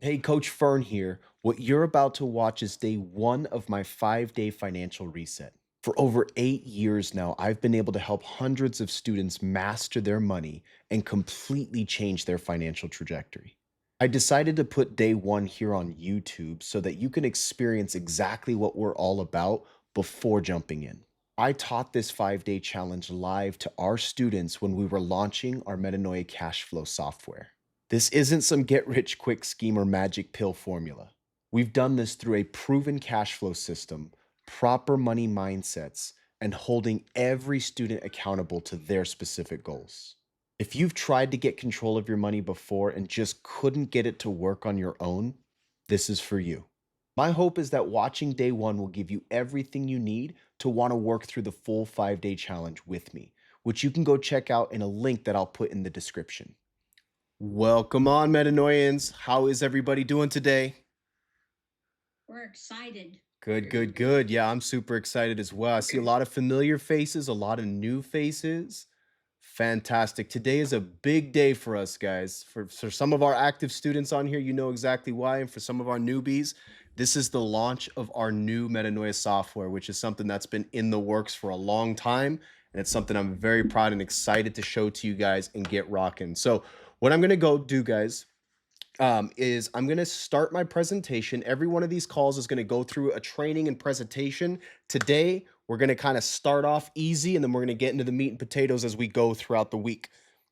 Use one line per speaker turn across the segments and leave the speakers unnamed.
Hey, Coach Fern here. What you're about to watch is day one of my 5-day financial reset. For over 8 years now, I've been able to help hundreds of students master their money and completely change their financial trajectory. I decided to put day one here on YouTube so that you can experience exactly what we're all about before jumping in. I taught this 5-day challenge live to our students when we were launching our Metanoia cash flow software. This isn't some get rich quick scheme or magic pill formula. We've done this through a proven cash flow system, proper money mindsets, and holding every student accountable to their specific goals. If you've tried to get control of your money before and just couldn't get it to work on your own, this is for you. My hope is that watching day one will give you everything you need to want to work through the full 5-day challenge with me, which you can go check out in a link that I'll put in the description. Welcome on, Metanoians. How is everybody doing today?
We're excited.
Good, good, good. Yeah, I'm super excited as well. I see a lot of familiar faces, a lot of new faces. Fantastic. Today is a big day for us, guys. For some of our active students on here, you know exactly why. And for some of our newbies, this is the launch of our new Metanoia software, which is something that's been in the works for a long time. And it's something I'm very proud and excited to show to you guys and get rocking. So what I'm going to go do, guys, is I'm going to start my presentation. Every one of these calls is going to go through a training and presentation. Today, we're going to kind of start off easy, and then we're going to get into the meat and potatoes as we go throughout the week.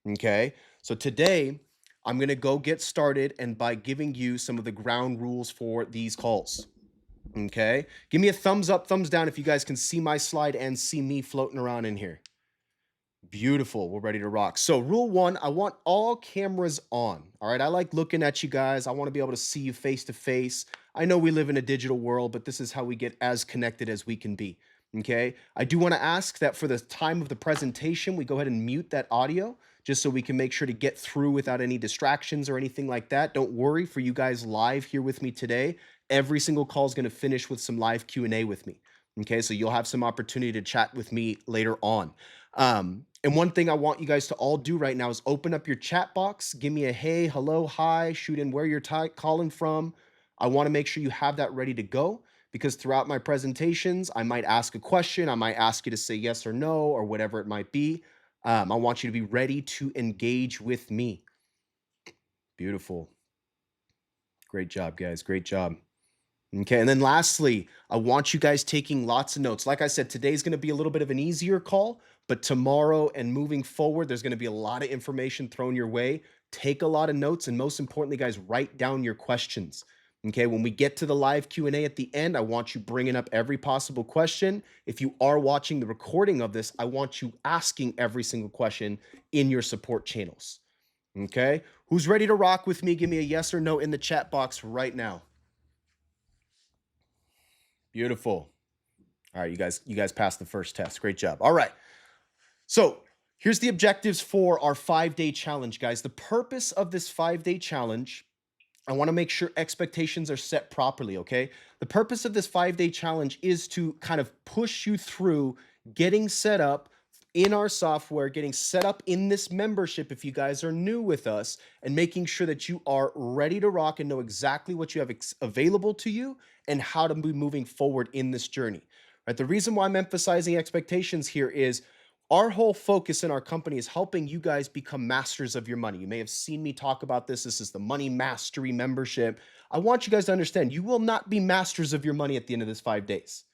Okay. So today, I'm going to go get started and by giving you some of the ground rules for these calls. Okay. Give me a thumbs up, thumbs down if you guys can see my slide and see me floating around in here. Beautiful. We're ready to rock. So, rule one, I want all cameras on. All right. I like looking at you guys. I want to be able to see you face to face. I know we live in a digital world, but this is how we get as connected as we can be. Okay. I do want to ask that for the time of the presentation, we go ahead and mute that audio just so we can make sure to get through without any distractions or anything like that. Don't worry, for you guys live here with me today, every single call is going to finish with some live Q&A with me. Okay. So you'll have some opportunity to chat with me later on. And one thing I want you guys to all do right now is open up your chat box. Give me a hey, hello, hi, shoot in where you're calling from. I want to make sure you have that ready to go because throughout my presentations, I might ask a question. I might ask you to say yes or no or whatever it might be. I want you to be ready to engage with me. Beautiful. Great job, guys. Great job. Okay, and then lastly, I want you guys taking lots of notes. Like I said, today's going to be a little bit of an easier call, but tomorrow and moving forward, there's going to be a lot of information thrown your way. Take a lot of notes, and most importantly, guys, write down your questions. Okay, when we get to the live Q&A at the end, I want you bringing up every possible question. If you are watching the recording of this, I want you asking every single question in your support channels. Okay, who's ready to rock with me? Give me a yes or no in the chat box right now. Beautiful. All right, you guys passed the first test. Great job. All right. So here's the objectives for our 5-day challenge, guys. The purpose of this 5-day challenge, I want to make sure expectations are set properly, okay? The purpose of this 5-day challenge is to kind of push you through getting set up in our software, getting set up in this membership if you guys are new with us, and making sure that you are ready to rock and know exactly what you have available to you and how to be moving forward in this journey. Right? The reason why I'm emphasizing expectations here is our whole focus in our company is helping you guys become masters of your money. You may have seen me talk about this. This is the Money Mastery membership. I want you guys to understand you will not be masters of your money at the end of this 5 days.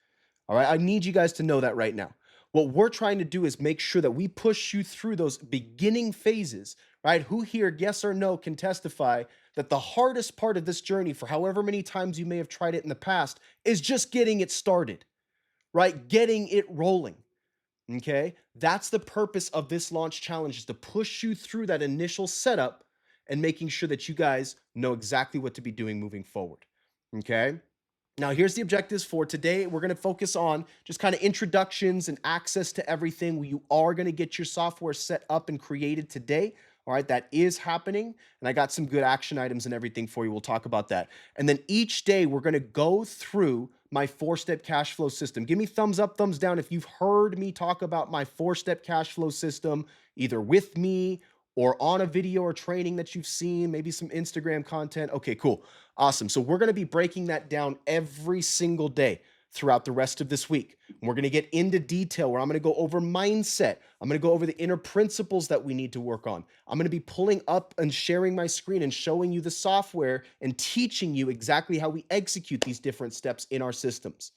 All right. I need you guys to know that right now. What we're trying to do is make sure that we push you through those beginning phases, right? Who here, yes or no, can testify that the hardest part of this journey, for however many times you may have tried it in the past, is just getting it started, right? Getting it rolling. Okay. That's the purpose of this launch challenge, is to push you through that initial setup and making sure that you guys know exactly what to be doing moving forward. Okay. Now, here's the objectives for today. We're going to focus on just kind of introductions and access to everything. You are going to get your software set up and created today. All right, that is happening. And I got some good action items and everything for you. We'll talk about that. And then each day, we're going to go through my 4-step cash flow system. Give me thumbs up, thumbs down if you've heard me talk about my 4-step cash flow system, either with me or on a video or training that you've seen, maybe some Instagram content. Okay, cool. Awesome. So we're going to be breaking that down every single day throughout the rest of this week. And we're going to get into detail where I'm going to go over mindset. I'm going to go over the inner principles that we need to work on. I'm going to be pulling up and sharing my screen and showing you the software and teaching you exactly how we execute these different steps in our systems.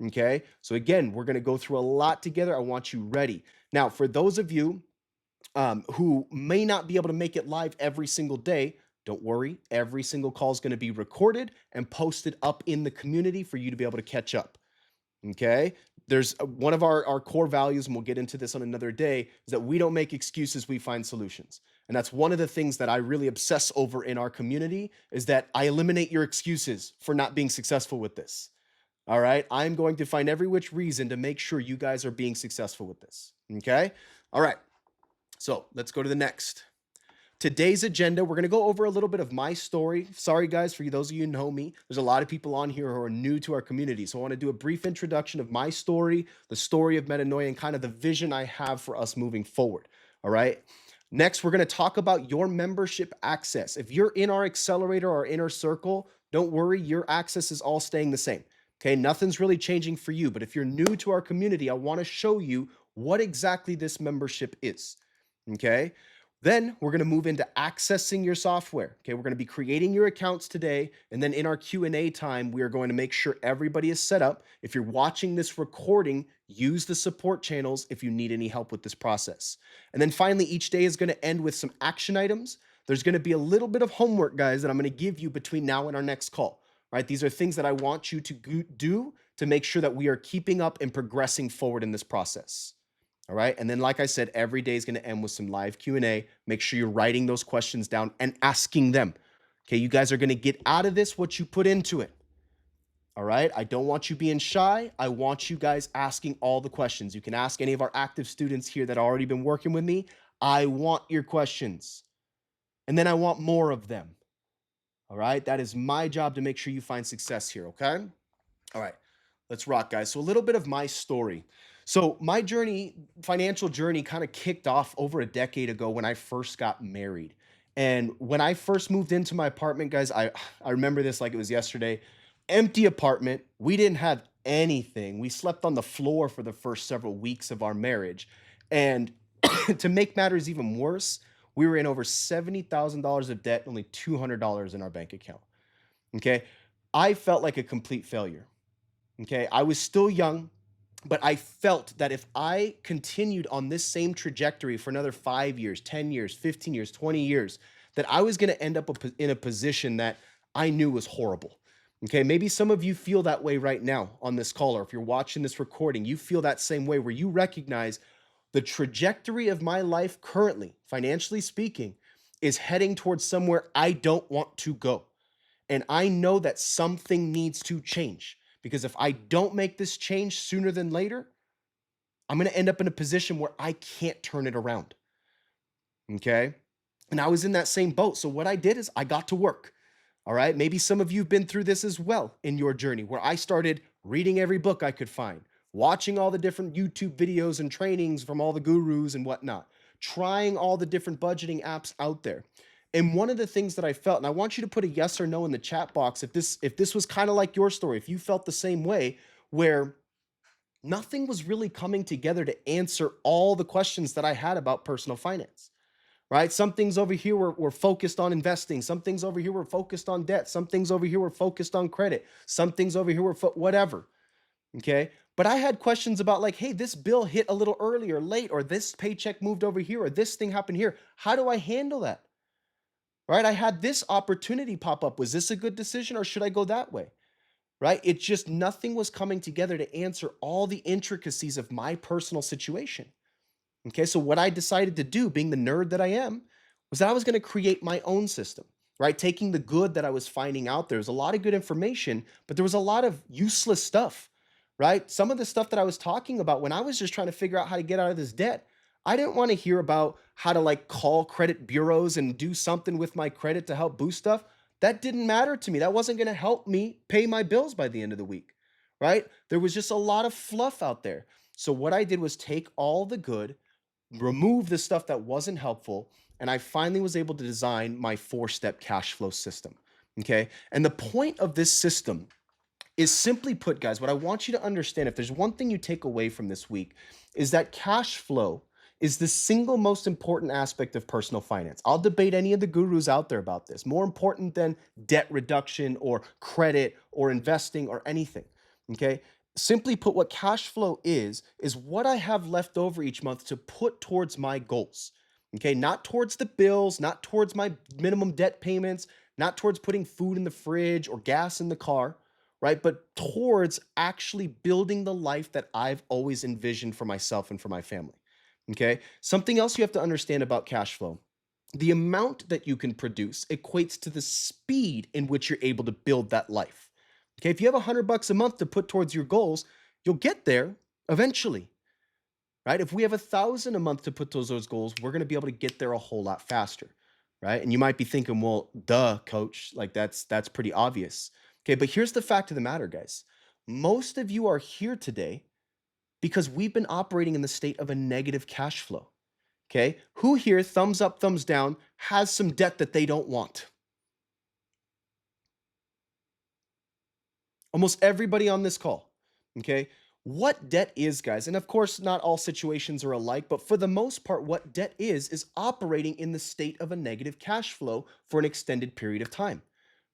Okay. So again, we're going to go through a lot together. I want you ready. Now, for those of you who may not be able to make it live every single day, don't worry. Every single call is going to be recorded and posted up in the community for you to be able to catch up. Okay. There's one of our core values, and we'll get into this on another day, is that we don't make excuses, we find solutions. And that's one of the things that I really obsess over in our community is that I eliminate your excuses for not being successful with this. All right. I'm going to find every which reason to make sure you guys are being successful with this. Okay. All right. So let's go to the next. Today's agenda, we're going to go over a little bit of my story. Sorry, guys, for those of you who know me, there's a lot of people on here who are new to our community. So I want to do a brief introduction of my story, the story of Metanoia, and kind of the vision I have for us moving forward. All right. Next, we're going to talk about your membership access. If you're in our accelerator or inner circle, don't worry, your access is all staying the same. Okay. Nothing's really changing for you. But if you're new to our community, I want to show you what exactly this membership is. Okay. Then we're going to move into accessing your software. Okay, we're going to be creating your accounts today, and then in our Q&A time, we are going to make sure everybody is set up. If you're watching this recording, use the support channels if you need any help with this process. And then finally, each day is going to end with some action items. There's going to be a little bit of homework, guys, that I'm going to give you between now and our next call. Right? These are things that I want you to do to make sure that we are keeping up and progressing forward in this process. All right. And then, like I said, every day is going to end with some live Q&A. Make sure you're writing those questions down and asking them. Okay. You guys are going to get out of this what you put into it. All right. I don't want you being shy. I want you guys asking all the questions. You can ask any of our active students here that have already been working with me. I want your questions. And then I want more of them. All right. That is my job to make sure you find success here. Okay. All right. Let's rock, guys. So a little bit of my story. So my journey, financial journey, kind of kicked off over a decade ago when I first got married. And when I first moved into my apartment, guys, I remember this like it was yesterday. Empty apartment. We didn't have anything. We slept on the floor for the first several weeks of our marriage. And to make matters even worse, we were in over $70,000 of debt, only $200 in our bank account. Okay. I felt like a complete failure. Okay. I was still young. But I felt that if I continued on this same trajectory for another 5 years, 10 years, 15 years, 20 years, that I was going to end up in a position that I knew was horrible. Okay, maybe some of you feel that way right now on this call, or if you're watching this recording, you feel that same way where you recognize the trajectory of my life currently, financially speaking, is heading towards somewhere I don't want to go. And I know that something needs to change. Because if I don't make this change sooner than later, I'm going to end up in a position where I can't turn it around. Okay. And I was in that same boat. So what I did is I got to work. All right. Maybe some of you have been through this as well in your journey, where I started reading every book I could find, watching all the different YouTube videos and trainings from all the gurus and whatnot, trying all the different budgeting apps out there. And one of the things that I felt, and I want you to put a yes or no in the chat box if this was kind of like your story, if you felt the same way, where nothing was really coming together to answer all the questions that I had about personal finance. Right? Some things over here were focused on investing. Some things over here were focused on debt. Some things over here were focused on credit. Some things over here were whatever. Okay. But I had questions about like, hey, this bill hit a little early or late, or this paycheck moved over here, or this thing happened here. How do I handle that? Right? I had this opportunity pop up. Was this a good decision, or should I go that way? Right? It just nothing was coming together to answer all the intricacies of my personal situation. Okay. So what I decided to do, being the nerd that I am, was that I was going to create my own system, right? Taking the good that I was finding out there. Was a lot of good information, but there was a lot of useless stuff, right? Some of the stuff that I was talking about when I was just trying to figure out how to get out of this debt, I didn't want to hear about how to like call credit bureaus and do something with my credit to help boost stuff. That didn't matter to me. That wasn't going to help me pay my bills by the end of the week, right? There was just a lot of fluff out there. So what I did was take all the good, remove the stuff that wasn't helpful, and I finally was able to design my 4-step cash flow system. Okay. And the point of this system is, simply put, guys, what I want you to understand, if there's one thing you take away from this week, is that cash flow is the single most important aspect of personal finance. I'll debate any of the gurus out there about this. More important than debt reduction or credit or investing or anything. Okay. Simply put, what cash flow is what I have left over each month to put towards my goals. Okay. Not towards the bills, not towards my minimum debt payments, not towards putting food in the fridge or gas in the car, right? But towards actually building the life that I've always envisioned for myself and for my family. Okay. Something else you have to understand about cash flow: the amount that you can produce equates to the speed in which you're able to build that life. Okay. If you have $100 a month to put towards your goals, you'll get there eventually, right? If we have 1,000 a month to put towards those goals, we're going to be able to get there a whole lot faster, right? And you might be thinking, well, duh, coach, like that's pretty obvious. Okay, but here's the fact of the matter, guys. Most of you are here today because we've been operating in the state of a negative cash flow. Okay, who here, thumbs up, thumbs down, has some debt that they don't want? Almost everybody on this call. Okay. What debt is, guys, and of course, not all situations are alike, but for the most part, what debt is operating in the state of a negative cash flow for an extended period of time,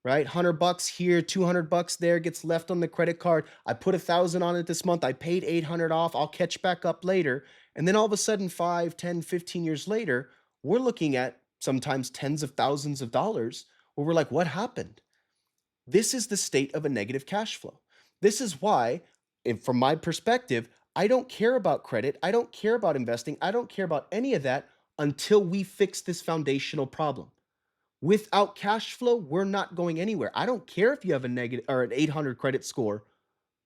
right? $100 here, $200 there gets left on the credit card. I put 1,000 on it this month. I paid 800 off. I'll catch back up later. And then all of a sudden, 5, 10, 15 years later, we're looking at sometimes tens of thousands of dollars where we're like, what happened? This is the state of a negative cash flow. This is why, from my perspective, I don't care about credit. I don't care about investing. I don't care about any of that until we fix this foundational problem. Without cash flow, we're not going anywhere. I don't care if you have a negative or an 800 credit score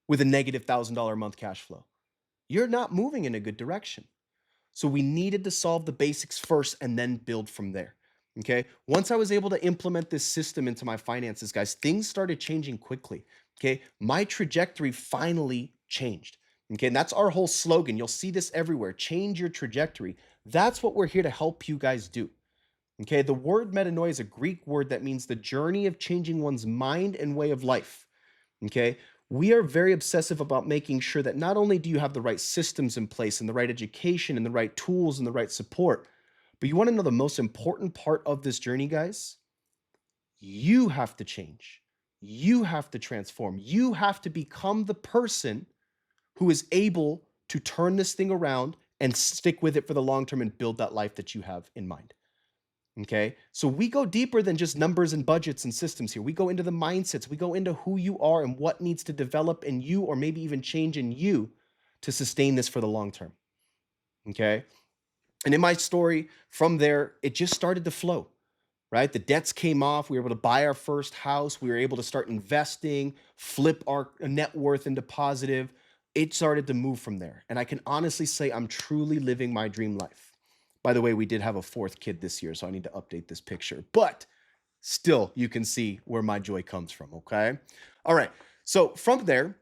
with a negative $1,000 a month cash flow. You're not moving in a good direction. So we needed to solve the basics first and then build from there. Okay. Once I was able to implement this system into my finances, guys, things started changing quickly. Okay. My trajectory finally changed. Okay. And that's our whole slogan. You'll see this everywhere: change your trajectory. That's what we're here to help you guys do. Okay. The word metanoia is a Greek word that means the journey of changing one's mind and way of life. Okay. We are very obsessive about making sure that not only do you have the right systems in place and the right education and the right tools and the right support, but you want to know the most important part of this journey, guys? You have to change. You have to transform. You have to become the person who is able to turn this thing around and stick with it for the long term and build that life that you have in mind. Okay. So we go deeper than just numbers and budgets and systems here. We go into the mindsets. We go into who you are and what needs to develop in you, or maybe even change in you, to sustain this for the long term. Okay. And in my story, from there, it just started to flow, right? The debts came off. We were able to buy our first house. We were able to start investing, flip our net worth into positive. It started to move from there. And I can honestly say I'm truly living my dream life. By the way, we did have a fourth kid this year, so I need to update this picture. But still, you can see where my joy comes from, okay? All right. So from there,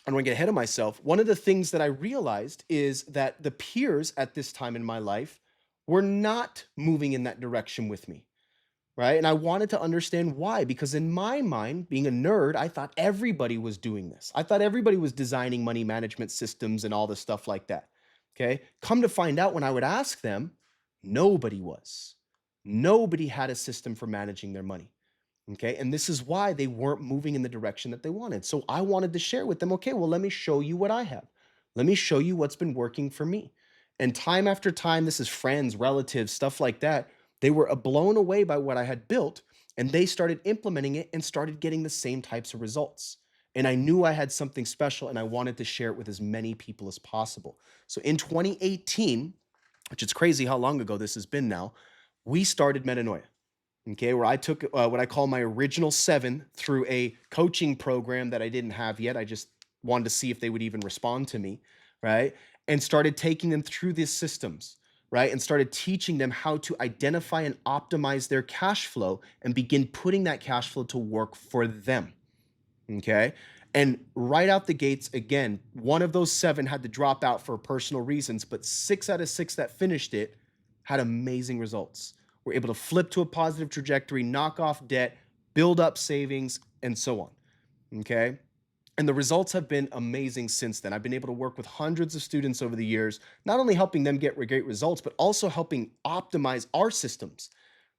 I don't want to get ahead of myself. One of the things that I realized is that the peers at this time in my life were not moving in that direction with me, right? And I wanted to understand why, because in my mind, being a nerd, I thought everybody was doing this. I thought everybody was designing money management systems and all this stuff like that. Okay. Come to find out, when I would ask them, nobody was. Nobody had a system for managing their money. Okay. And this is why they weren't moving in the direction that they wanted. So I wanted to share with them, okay, well, let me show you what I have. Let me show you what's been working for me. And time after time, this is friends, relatives, stuff like that. They were blown away by what I had built, and they started implementing it and started getting the same types of results. And I knew I had something special, and I wanted to share it with as many people as possible. So in 2018, which is crazy how long ago this has been now, we started Metanoia. Okay, where I took what I call my original 7 through a coaching program that I didn't have yet. I just wanted to see if they would even respond to me, right? And started taking them through these systems, right? And started teaching them how to identify and optimize their cash flow and begin putting that cash flow to work for them. Okay. And right out the gates, again, one of those 7 had to drop out for personal reasons, but 6 out of 6 that finished it had amazing results. We're able to flip to a positive trajectory, knock off debt, build up savings, and so on. Okay. And the results have been amazing since then. I've been able to work with hundreds of students over the years, not only helping them get great results, but also helping optimize our systems,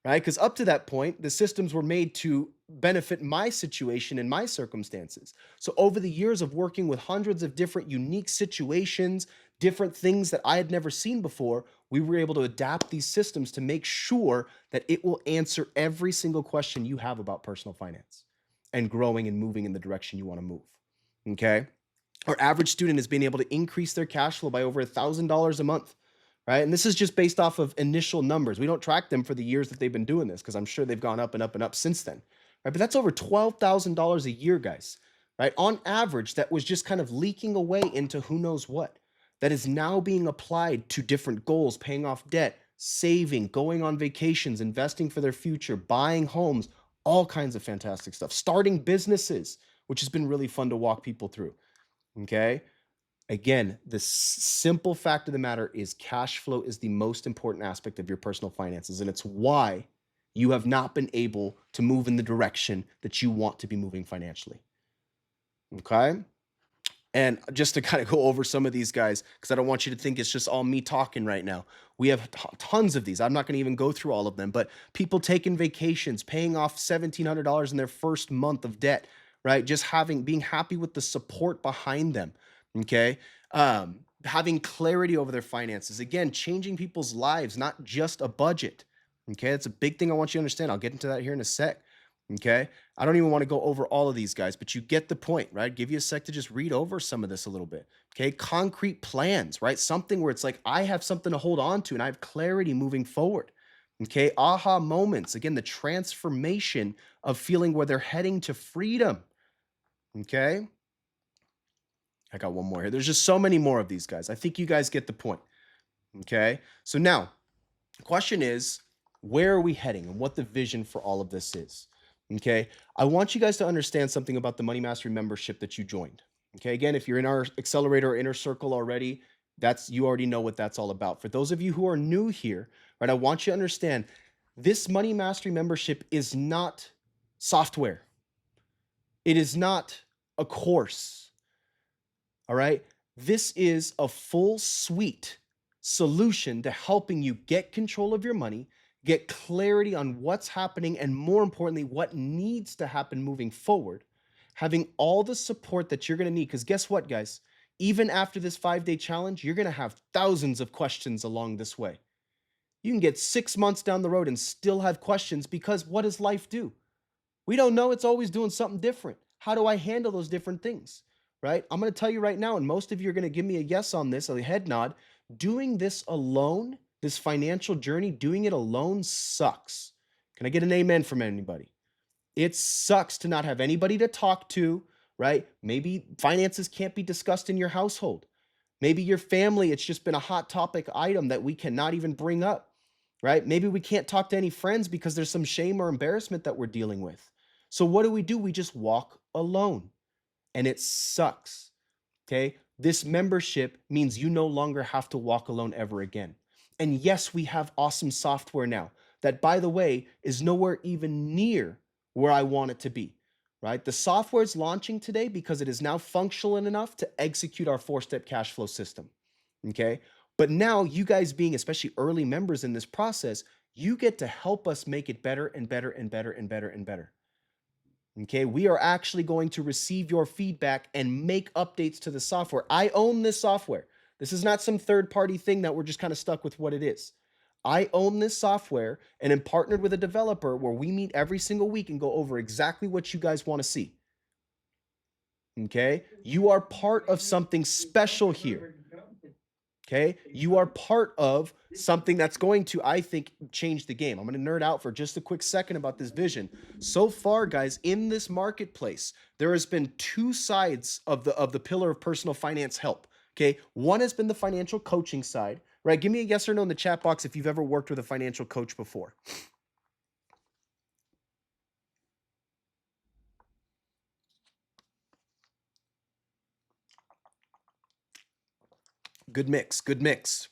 right? Because up to that point, the systems were made to benefit my situation and my circumstances. So over the years of working with hundreds of different unique situations, different things that I had never seen before, we were able to adapt these systems to make sure that it will answer every single question you have about personal finance and growing and moving in the direction you want to move. Okay. Our average student has been able to increase their cash flow by over $1,000 a month, right? And this is just based off of initial numbers. We don't track them for the years that they've been doing this because I'm sure they've gone up and up and up since then, right? But that's over $12,000 a year, guys, right? On average, that was just kind of leaking away into who knows what. That is now being applied to different goals, paying off debt, saving, going on vacations, investing for their future, buying homes, all kinds of fantastic stuff, starting businesses, which has been really fun to walk people through. Okay. Again, the simple fact of the matter is cash flow is the most important aspect of your personal finances. And it's why you have not been able to move in the direction that you want to be moving financially. Okay. And just to kind of go over some of these guys, because I don't want you to think it's just all me talking right now. We have tons of these. I'm not going to even go through all of them, but people taking vacations, paying off $1,700 in their first month of debt, right? Just being happy with the support behind them. Okay. Having clarity over their finances. Again, changing people's lives, not just a budget. Okay. That's a big thing I want you to understand. I'll get into that here in a sec. Okay. I don't even want to go over all of these guys, but you get the point, right? Give you a sec to just read over some of this a little bit. Okay. Concrete plans, right? Something where it's like, I have something to hold on to and I have clarity moving forward. Okay. Aha moments. Again, the transformation of feeling where they're heading to freedom. Okay. I got one more here. There's just so many more of these guys. I think you guys get the point. Okay. So now, the question is, where are we heading and what the vision for all of this is? Okay. I want you guys to understand something about the Money Mastery membership that you joined. Okay. Again, if you're in our accelerator or inner circle already, you already know what that's all about. For those of you who are new here, right, I want you to understand this Money Mastery membership is not software. It is not a course. All right. This is a full suite solution to helping you get control of your money, get clarity on what's happening, and more importantly, what needs to happen moving forward, having all the support that you're going to need. Because guess what, guys? Even after this 5-day challenge, you're going to have thousands of questions along this way. You can get 6 months down the road and still have questions because what does life do? We don't know. It's always doing something different. How do I handle those different things? Right? I'm going to tell you right now, and most of you are going to give me a yes on this, a head nod. Doing this alone, this financial journey, doing it alone sucks. Can I get an amen from anybody? It sucks to not have anybody to talk to, right? Maybe finances can't be discussed in your household. Maybe your family, it's just been a hot topic item that we cannot even bring up, right? Maybe we can't talk to any friends because there's some shame or embarrassment that we're dealing with. So what do? We just walk alone, and it sucks. Okay. This membership means you no longer have to walk alone ever again. And yes, we have awesome software now that, by the way, is nowhere even near where I want it to be, right? The software is launching today because it is now functional enough to execute our 4-step cash flow system. Okay. But now, you guys being especially early members in this process, you get to help us make it better and better and better and better and better. Okay, we are actually going to receive your feedback and make updates to the software. I own this software. This is not some third-party thing that we're just kind of stuck with what it is. I own this software and am partnered with a developer where we meet every single week and go over exactly what you guys want to see. Okay, you are part of something special here. Okay, you are part of something that's going to, I think, change the game. I'm going to nerd out for just a quick second about this vision. So far, guys, in this marketplace, there has been two sides of the pillar of personal finance help. Okay, one has been the financial coaching side, right? Give me a yes or no in the chat box if you've ever worked with a financial coach before. Good mix, good mix.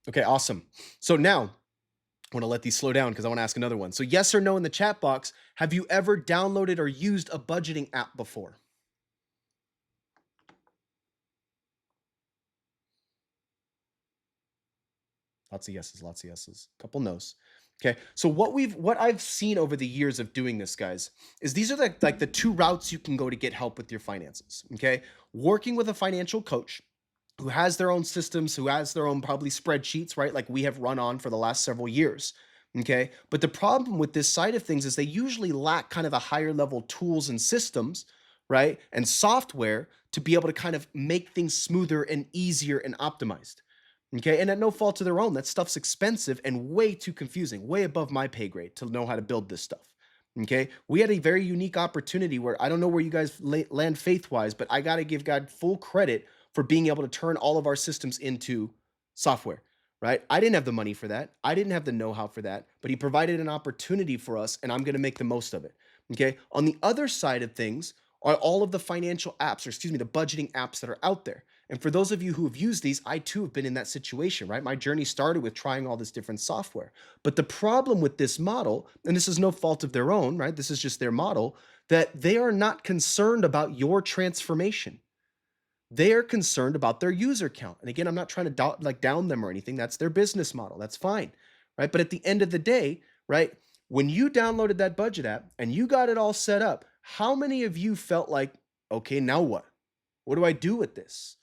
Okay, awesome. So now I want to let these slow down because I want to ask another one. So, yes or no in the chat box, have you ever downloaded or used a budgeting app before? Lots of yeses, lots of yeses, couple no's. Okay. So what I've seen over the years of doing this, guys, is these are like the two routes you can go to get help with your finances. Okay. Working with a financial coach who has their own systems, who has their own probably spreadsheets, right? Like we have run on for the last several years. Okay. But the problem with this side of things is they usually lack kind of the higher level tools and systems, right? And software to be able to kind of make things smoother and easier and optimized. Okay. And at no fault of their own, that stuff's expensive and way too confusing, way above my pay grade to know how to build this stuff. Okay. We had a very unique opportunity where I don't know where you guys land faith wise, but I got to give God full credit for being able to turn all of our systems into software, right? I didn't have the money for that. I didn't have the know how for that, but He provided an opportunity for us, and I'm going to make the most of it. Okay. On the other side of things are all of the financial apps, or excuse me, the budgeting apps that are out there. And for those of you who have used these, I too have been in that situation, right? My journey started with trying all this different software. But the problem with this model, and this is no fault of their own, right? This is just their model, that they are not concerned about your transformation. They are concerned about their user count. And again, I'm not trying to down them or anything. That's their business model. That's fine, right? But at the end of the day, right, when you downloaded that budget app and you got it all set up, how many of you felt like, okay, now what? What do I do with this?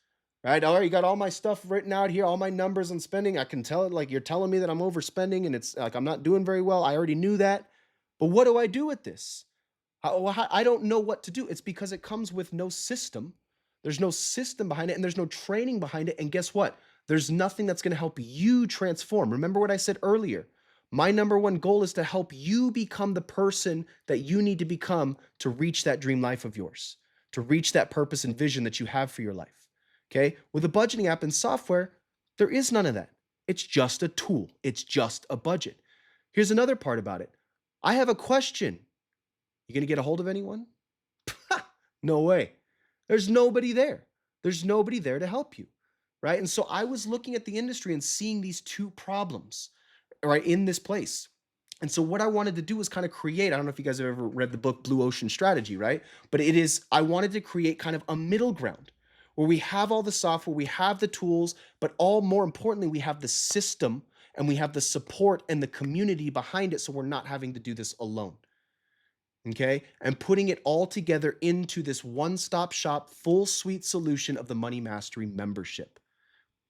Right? All right, you got all my stuff written out here, all my numbers and spending. I can tell it like you're telling me that I'm overspending and it's like I'm not doing very well. I already knew that. But what do I do with this? I don't know what to do. It's because it comes with no system. There's no system behind it and there's no training behind it. And guess what? There's nothing that's going to help you transform. Remember what I said earlier. My number one goal is to help you become the person that you need to become to reach that dream life of yours, to reach that purpose and vision that you have for your life. Okay? With a budgeting app and software, there is none of that. It's just a tool, it's just a budget. Here's another part about it. I have a question. You going to get a hold of anyone? No way. There's nobody there. There's nobody there to help you, right? And so I was looking at the industry and seeing these two problems, right, in this place. And so what I wanted to do was kind of create, I don't know if you guys have ever read the book Blue Ocean Strategy, right? But I wanted to create kind of a middle ground where we have all the software, we have the tools, but all more importantly, we have the system and we have the support and the community behind it. So we're not having to do this alone. Okay. And putting it all together into this one stop shop, full suite solution of the Money Mastery membership.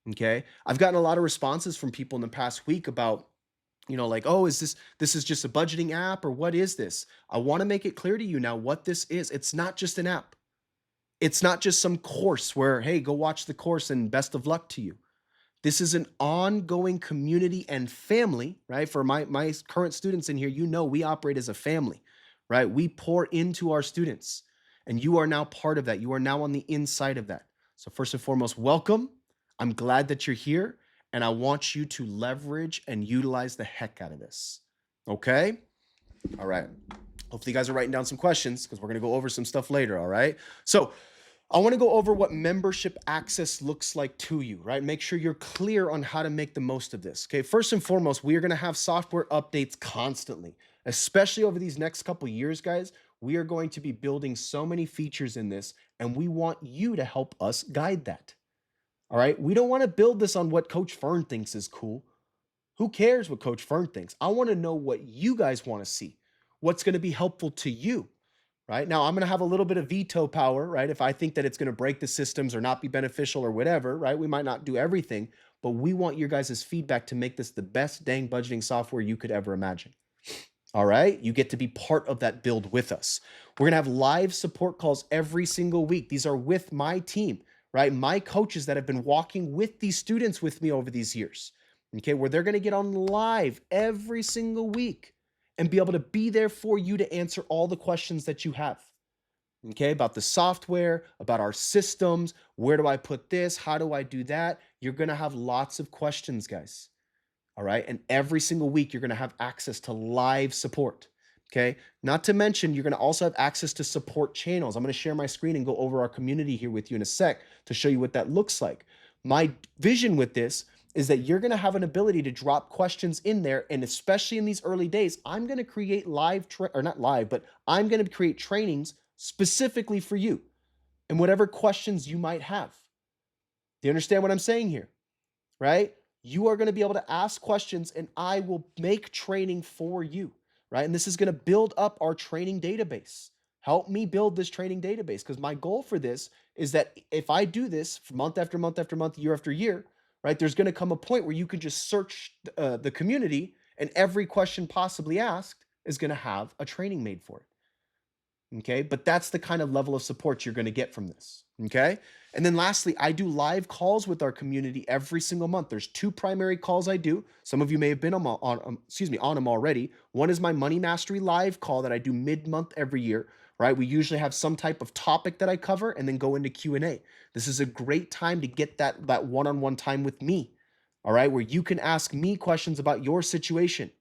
Okay. I've gotten a lot of responses from people in the past week about, like, oh, this is just a budgeting app or what is this? I want to make it clear to you now what this is. It's not just an app. It's not just some course where, hey, go watch the course and best of luck to you. This is an ongoing community and family, right? For my current students in here, we operate as a family, right? We pour into our students, and you are now part of that. You are now on the inside of that. So first and foremost, welcome. I'm glad that you're here, and I want you to leverage and utilize the heck out of this. Okay? All right. Hopefully you guys are writing down some questions because we're going to go over some stuff later, all right? So I want to go over what membership access looks like to you, right? Make sure you're clear on how to make the most of this. Okay, first and foremost, we are going to have software updates constantly, especially over these next couple years, guys. We are going to be building so many features in this, and we want you to help us guide that. All right, we don't want to build this on what Coach Fern thinks is cool. Who cares what Coach Fern thinks? I want to know what you guys want to see, what's going to be helpful to you. Right now, I'm going to have a little bit of veto power, right? If I think that it's going to break the systems or not be beneficial or whatever, right? We might not do everything, but we want your guys' feedback to make this the best dang budgeting software you could ever imagine. All right. You get to be part of that build with us. We're going to have live support calls every single week. These are with my team, right? My coaches that have been walking with these students with me over these years, okay, where they're going to get on live every single week and be able to be there for you to answer all the questions that you have, okay, about the software, about our systems. Where do I put this? How do I do that? You're going to have lots of questions, guys. All right. And every single week, you're going to have access to live support. Okay. Not to mention, you're going to also have access to support channels. I'm going to share my screen and go over our community here with you in a sec to show you what that looks like. My vision with this is that you're going to have an ability to drop questions in there. And especially in these early days, I'm going to create or not live, but I'm going to create trainings specifically for you and whatever questions you might have. Do you understand what I'm saying here? Right? You are going to be able to ask questions and I will make training for you, right? And this is going to build up our training database. Help me build this training database because my goal for this is that if I do this month after month after month, year after year, right, there's going to come a point where you can just search the community and every question possibly asked is going to have a training made for it. Okay. But that's the kind of level of support you're going to get from this. Okay. And then lastly, I do live calls with our community every single month. There's two primary calls I do. Some of you may have been on them already. One is my Money Mastery live call that I do mid-month every year, right? We usually have some type of topic that I cover and then go into Q&A. This is a great time to get that one-on-one time with me, all right, where you can ask me questions about your situation.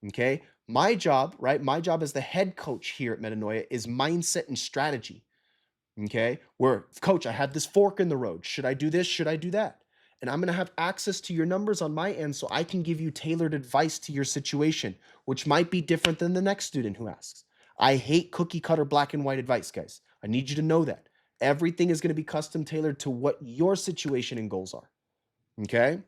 Okay. My job, right? My job as the head coach here at Metanoia is mindset and strategy. Okay. Where, coach, I have this fork in the road. Should I do this? Should I do that? And I'm going to have access to your numbers on my end so I can give you tailored advice to your situation, which might be different than the next student who asks. I hate cookie cutter black and white advice, guys. I need you to know that. Everything is going to be custom tailored to what your situation and goals are. Okay.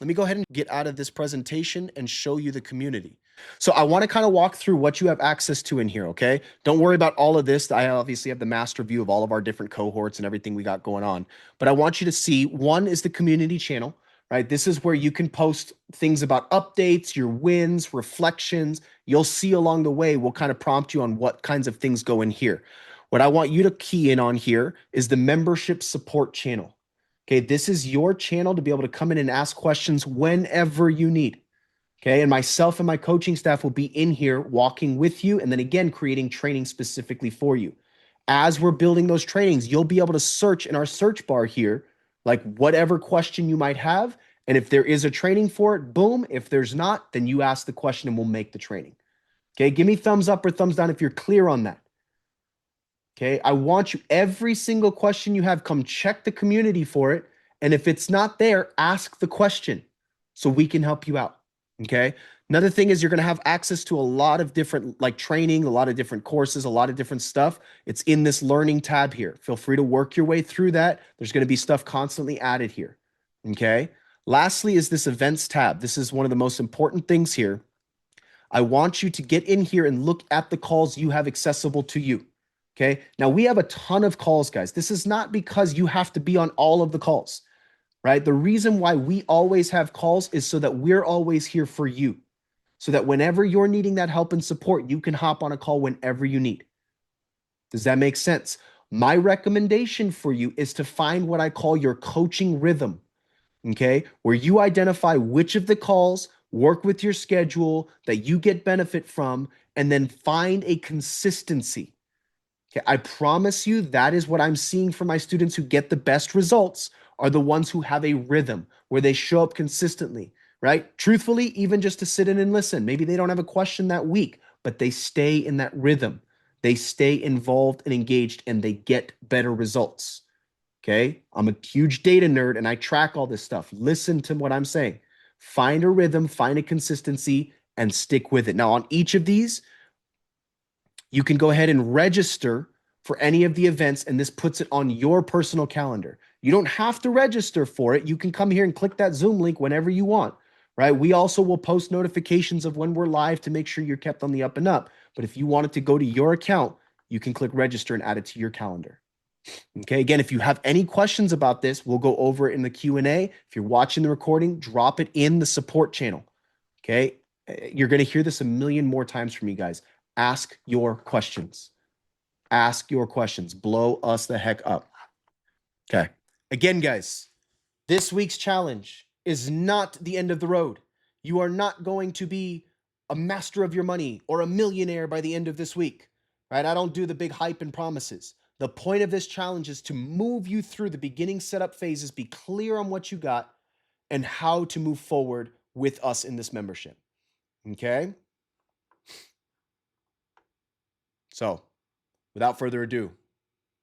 Let me go ahead and get out of this presentation and show you the community. So I want to kind of walk through what you have access to in here, okay? Don't worry about all of this. I obviously have the master view of all of our different cohorts and everything we got going on. But I want you to see, one is the community channel, right? This is where you can post things about updates, your wins, reflections. You'll see along the way, we'll kind of prompt you on what kinds of things go in here. What I want you to key in on here is the membership support channel. Okay, this is your channel to be able to come in and ask questions whenever you need. Okay, and myself and my coaching staff will be in here walking with you and then again creating training specifically for you. As we're building those trainings, you'll be able to search in our search bar here, like whatever question you might have. And if there is a training for it, boom. If there's not, then you ask the question and we'll make the training. Okay, give me thumbs up or thumbs down if you're clear on that. Okay, I want you, every single question you have, come check the community for it. And if it's not there, ask the question so we can help you out. Okay. Another thing is you're going to have access to a lot of different like training, a lot of different courses, a lot of different stuff. It's in this learning tab here. Feel free to work your way through that. There's going to be stuff constantly added here. Okay. Lastly is this events tab. This is one of the most important things here. I want you to get in here and look at the calls you have accessible to you. Okay. Now we have a ton of calls, guys. This is not because you have to be on all of the calls, right? The reason why we always have calls is so that we're always here for you. So that whenever you're needing that help and support, you can hop on a call whenever you need. Does that make sense? My recommendation for you is to find what I call your coaching rhythm. Okay. Where you identify which of the calls work with your schedule that you get benefit from, and then find a consistency. Okay, I promise you that is what I'm seeing for my students who get the best results are the ones who have a rhythm where they show up consistently, right? Truthfully, even just to sit in and listen. Maybe they don't have a question that week, but they stay in that rhythm. They stay involved and engaged and they get better results. Okay, I'm a huge data nerd and I track all this stuff. Listen to what I'm saying. Find a rhythm, find a consistency, and stick with it. Now, on each of these, you can go ahead and register for any of the events, and this puts it on your personal calendar. You don't have to register for it. You can come here and click that Zoom link whenever you want, right? We also will post notifications of when we're live to make sure you're kept on the up and up. But if you want it to go to your account, you can click register and add it to your calendar. Okay, again, if you have any questions about this, we'll go over it in the Q&A. If you're watching the recording, drop it in the support channel. Okay, you're going to hear this a million more times from me, guys. Ask your questions. Ask your questions. Blow us the heck up. Okay. Again, guys, this week's challenge is not the end of the road. You are not going to be a master of your money or a millionaire by the end of this week, right? I don't do the big hype and promises. The point of this challenge is to move you through the beginning setup phases, be clear on what you got and how to move forward with us in this membership. Okay? So, without further ado,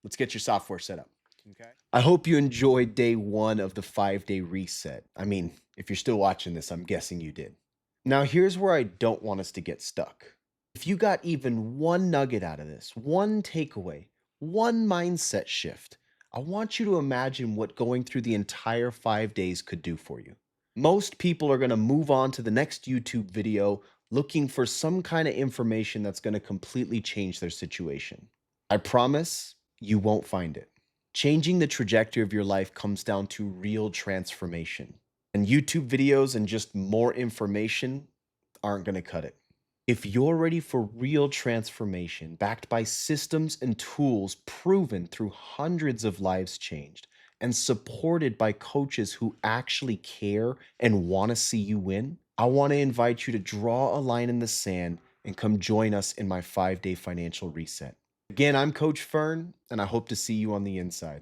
let's get your software set up. Okay. I hope you enjoyed day 1 of the 5-day reset. I mean, if you're still watching this, I'm guessing you did. Now, here's where I don't want us to get stuck. If you got even one nugget out of this, one takeaway, one mindset shift, I want you to imagine what going through the entire 5 days could do for you. Most people are going to move on to the next YouTube video looking for some kind of information that's going to completely change their situation. I promise you won't find it. Changing the trajectory of your life comes down to real transformation. And YouTube videos and just more information aren't going to cut it. If you're ready for real transformation, backed by systems and tools proven through hundreds of lives changed, and supported by coaches who actually care and want to see you win, I want to invite you to draw a line in the sand and come join us in my 5-day financial reset. Again, I'm Coach Fern, and I hope to see you on the inside.